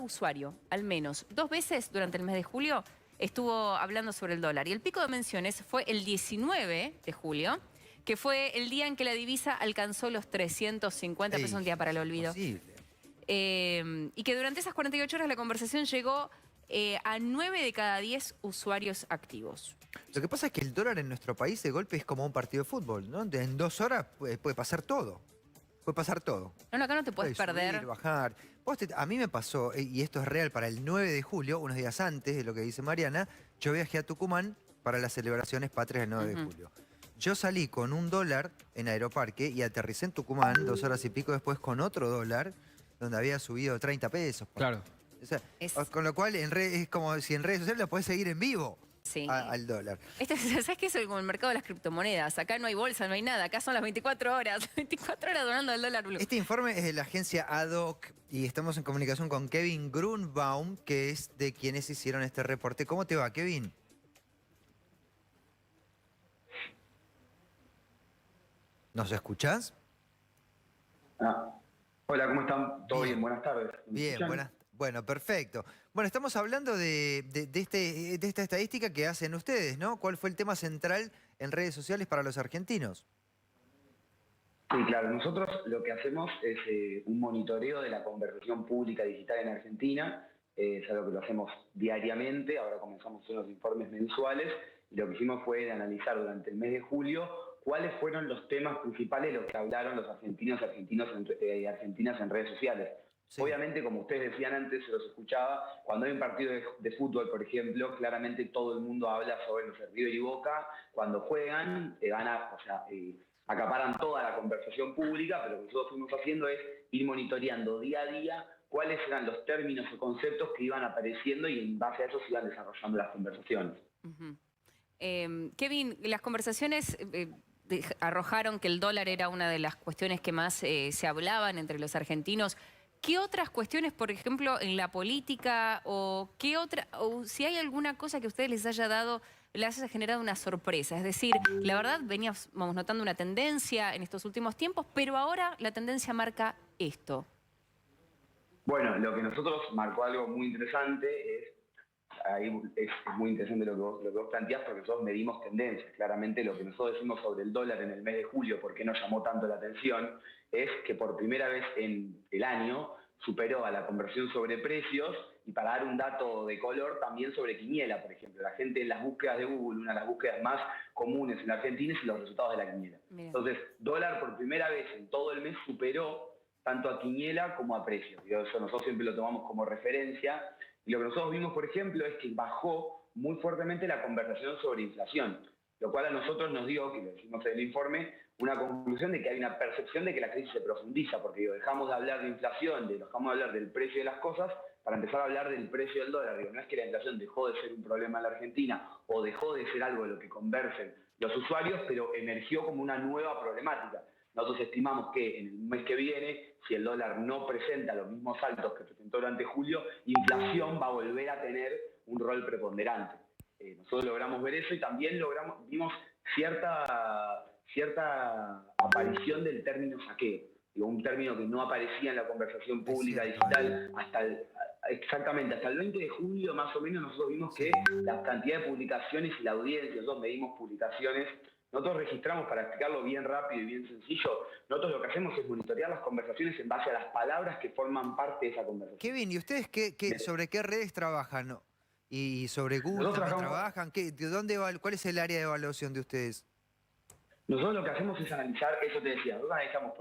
usuario, al menos 2 veces durante el mes de julio, estuvo hablando sobre el dólar. Y el pico de menciones fue el 19 de julio, que fue el día en que la divisa alcanzó los 350 pesos, un día para el olvido. Imposible. Y que durante esas 48 horas la conversación llegó a 9 de cada 10 usuarios activos. Lo que pasa es que el dólar en nuestro país de golpe es como un partido de fútbol, ¿no? En 2 horas puede pasar todo. Puede pasar todo. No, acá no te puedes perder. Subir, bajar. A mí me pasó, y esto es real, para el 9 de julio, unos días antes de lo que dice Mariana, yo viajé a Tucumán para las celebraciones patrias del 9 de julio. Yo salí con $1 en Aeroparque y aterricé en Tucumán 2 horas y pico después con otro dólar, donde había subido 30 pesos. Claro. O sea, con lo cual es como si en redes sociales lo podés seguir en vivo. Sí. Al dólar. ¿Sabes qué? Es como el mercado de las criptomonedas. Acá no hay bolsa, no hay nada. Acá son las 24 horas. 24 horas donando el dólar blue. Este informe es de la agencia ADOC y estamos en comunicación con Kevin Grunbaum, que es de quienes hicieron este reporte. ¿Cómo te va, Kevin? ¿Nos escuchás? Hola, ¿cómo están? ¿Todo bien? Buenas tardes. Bien, bueno, perfecto. Bueno, estamos hablando de esta estadística que hacen ustedes, ¿no? ¿Cuál fue el tema central en redes sociales para los argentinos? Sí, claro. Nosotros lo que hacemos es un monitoreo de la conversación pública digital en Argentina. Es algo que lo hacemos diariamente. Ahora comenzamos con los informes mensuales. Y lo que hicimos fue analizar durante el mes de julio cuáles fueron los temas principales de los que hablaron los argentinos y argentinas en redes sociales. Sí. Obviamente, como ustedes decían antes, se los escuchaba, cuando hay un partido de fútbol, por ejemplo, claramente todo el mundo habla sobre los River y Boca. Cuando juegan, acaparan toda la conversación pública, pero lo que nosotros fuimos haciendo es ir monitoreando día a día cuáles eran los términos o conceptos que iban apareciendo y en base a eso se iban desarrollando las conversaciones. Kevin, las conversaciones arrojaron que el dólar era una de las cuestiones que más se hablaban entre los argentinos. ¿Qué otras cuestiones, por ejemplo, en la política o si hay alguna cosa que a ustedes les haya generado una sorpresa? Es decir, la verdad veníamos notando una tendencia en estos últimos tiempos, pero ahora la tendencia marca esto. Bueno, lo que nosotros marcó algo muy interesante es muy interesante lo que vos planteás, porque nosotros medimos tendencias. Claramente lo que nosotros decimos sobre el dólar en el mes de julio, por qué nos llamó tanto la atención, es que por primera vez en el año superó a la conversión sobre precios y, para dar un dato de color, también sobre quiniela, por ejemplo. La gente en las búsquedas de Google, una de las búsquedas más comunes en Argentina es los resultados de la quiniela. Bien. Entonces, dólar por primera vez en todo el mes superó tanto a quiniela como a precios. Y eso nosotros siempre lo tomamos como referencia. Y lo que nosotros vimos, por ejemplo, es que bajó muy fuertemente la conversación sobre inflación, lo cual a nosotros nos dio, que lo decimos en el informe, una conclusión de que hay una percepción de que la crisis se profundiza, porque dejamos de hablar de inflación, dejamos de hablar del precio de las cosas para empezar a hablar del precio del dólar. No es que la inflación dejó de ser un problema en la Argentina o dejó de ser algo de lo que conversen los usuarios, pero emergió como una nueva problemática. Nosotros estimamos que en el mes que viene, si el dólar no presenta los mismos saltos que presentó durante julio, inflación va a volver a tener un rol preponderante. Nosotros logramos ver eso y también vimos cierta aparición del término saqueo. Un término que no aparecía en la conversación pública digital exactamente hasta el 20 de julio más o menos. Nosotros vimos que la cantidad de publicaciones y la audiencia, nosotros medimos publicaciones. Nosotros registramos, para explicarlo bien rápido y bien sencillo, nosotros lo que hacemos es monitorear las conversaciones en base a las palabras que forman parte de esa conversación. Kevin, ¿y ustedes sobre qué redes trabajan? ¿Y sobre Google también trabajan? ¿Cuál es el área de evaluación de ustedes? Nosotros lo que hacemos es analizar, eso te decía, nosotros analizamos,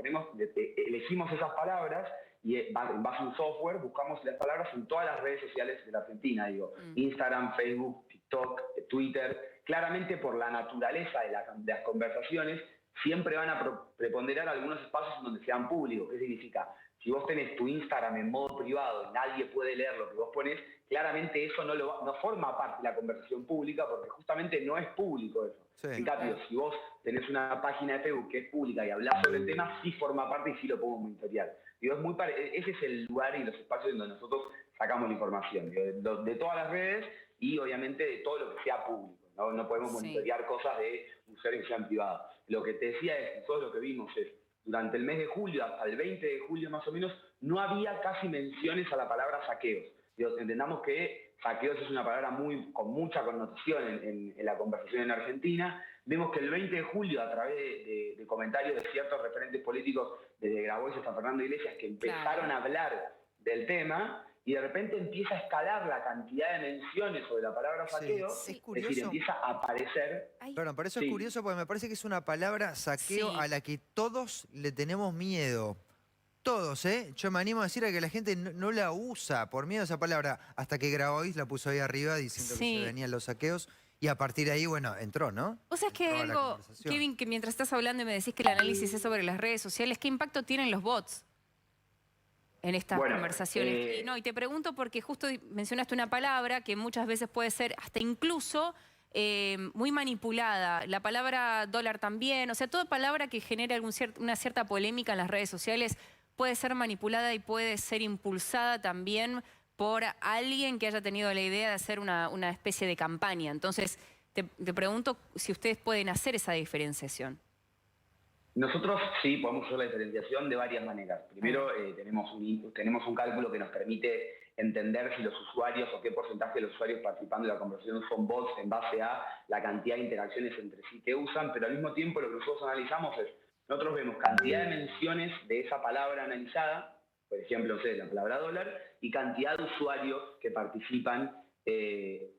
elegimos esas palabras y en base a un software buscamos las palabras en todas las redes sociales de la Argentina, Instagram, Facebook, TikTok, Twitter. Claramente, por la naturaleza de las conversaciones, siempre van a preponderar algunos espacios en donde sean públicos. ¿Qué significa? Si vos tenés tu Instagram en modo privado y nadie puede leer lo que vos ponés, claramente eso no forma parte de la conversación pública, porque justamente no es público eso. Sí. En cambio, si vos tenés una página de Facebook que es pública y hablás sobre el tema, sí forma parte y sí lo podemos monitorear. Ese es el lugar y los espacios donde nosotros sacamos la información, de todas las redes y obviamente de todo lo que sea público. No podemos monitorear cosas de usuarios que sean privados. Lo que te decía es, nosotros lo que vimos es, durante el mes de julio, hasta el 20 de julio más o menos, no había casi menciones a la palabra saqueos. Digo, entendamos que saqueos es una palabra con mucha connotación en la conversación en Argentina. Vemos que el 20 de julio, a través de comentarios de ciertos referentes políticos, desde Grabois hasta Fernando Iglesias, que empezaron a hablar del tema, y de repente empieza a escalar la cantidad de menciones sobre la palabra saqueo, es es curioso. decir, empieza a aparecer... Perdón, por eso Sí. es curioso porque me parece que es una palabra saqueo Sí. a la que todos le tenemos miedo. Todos, ¿eh? Yo me animo a decir a que la gente no la usa por miedo a esa palabra, hasta que Grabois la puso ahí arriba diciendo que Sí. se venían los saqueos y a partir de ahí, bueno, entró, ¿no? O sea, es que Entró a la algo, conversación. Kevin, que mientras estás hablando y me decís que el análisis es sobre las redes sociales, ¿qué impacto tienen los bots en estas conversaciones? Y te pregunto porque justo mencionaste una palabra que muchas veces puede ser hasta incluso muy manipulada. La palabra dólar también. O sea, toda palabra que genere una cierta polémica en las redes sociales puede ser manipulada y puede ser impulsada también por alguien que haya tenido la idea de hacer una especie de campaña. Entonces, te pregunto si ustedes pueden hacer esa diferenciación. Nosotros sí podemos hacer la diferenciación de varias maneras. Primero, tenemos un cálculo que nos permite entender si los usuarios o qué porcentaje de los usuarios participando de la conversación son bots en base a la cantidad de interacciones entre sí que usan, pero al mismo tiempo lo que nosotros analizamos es, nosotros vemos cantidad de menciones de esa palabra analizada, por ejemplo, no sé, la palabra dólar, y cantidad de usuarios que participan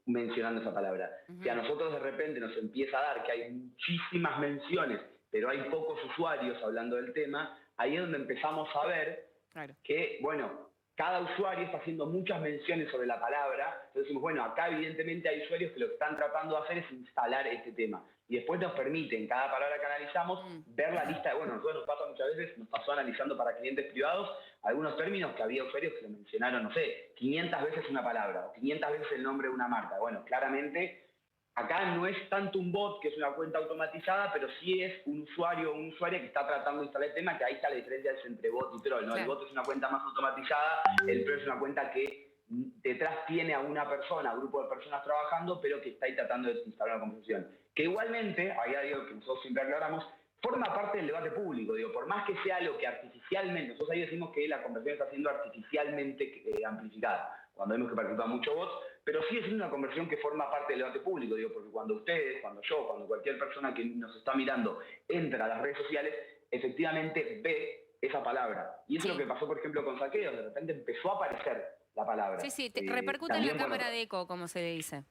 mencionando esa palabra. Si a nosotros de repente nos empieza a dar que hay muchísimas menciones, pero hay pocos usuarios hablando del tema, ahí es donde empezamos a ver que, bueno, cada usuario está haciendo muchas menciones sobre la palabra, entonces decimos, bueno, acá evidentemente hay usuarios que lo que están tratando de hacer es instalar este tema. Y después nos permite, en cada palabra que analizamos, ver la lista de, bueno, nosotros nos pasa muchas veces, nos pasó analizando para clientes privados, algunos términos que había usuarios que lo mencionaron, no sé, 500 veces una palabra, o 500 veces el nombre de una marca. Bueno, claramente, acá no es tanto un bot, que es una cuenta automatizada, pero sí es un usuario o una usuaria que está tratando de instalar el tema, que ahí está la diferencia entre bot y troll, ¿no? Claro. El bot es una cuenta más automatizada, el troll es una cuenta que detrás tiene a una persona, a un grupo de personas trabajando, pero que está ahí tratando de instalar una conversación. Que igualmente, ahí hay algo que nosotros siempre aclaramos, forma parte del debate público, digo, por más que sea lo que artificialmente, nosotros ahí decimos que la conversión está siendo artificialmente amplificada, cuando vemos que participan muchos bots, pero sigue siendo una conversión que forma parte del debate público, digo, porque cuando ustedes, cuando yo, cuando cualquier persona que nos está mirando entra a las redes sociales, efectivamente ve esa palabra. Y eso es lo que pasó, por ejemplo, con saqueos, de repente empezó a aparecer la palabra. Sí, repercute en la cámara de eco, como se dice.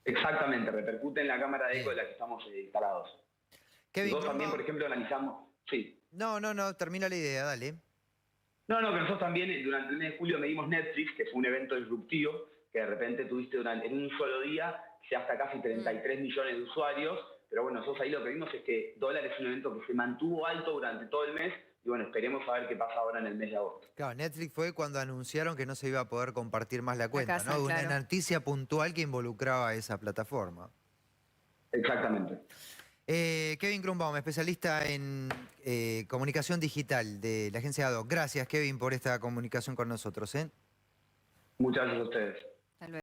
Exactamente, repercute en la cámara de eco de la que estamos instalados. Kevin, nosotros también, por ejemplo, analizamos... Sí. No, termina la idea, dale. No, que nosotros también durante el mes de julio medimos Netflix, que fue un evento disruptivo, que de repente tuviste en un solo día, que hasta casi 33 millones de usuarios, pero bueno, nosotros ahí lo que vimos es que dólar es un evento que se mantuvo alto durante todo el mes, y bueno, esperemos a ver qué pasa ahora en el mes de agosto. Claro, Netflix fue cuando anunciaron que no se iba a poder compartir más la cuenta, casa, ¿no? claro. Una noticia puntual que involucraba a esa plataforma. Exactamente. Kevin Grunbaum, especialista en comunicación digital de la agencia ADO. Gracias, Kevin, por esta comunicación con nosotros. Muchas gracias a ustedes. Tal vez.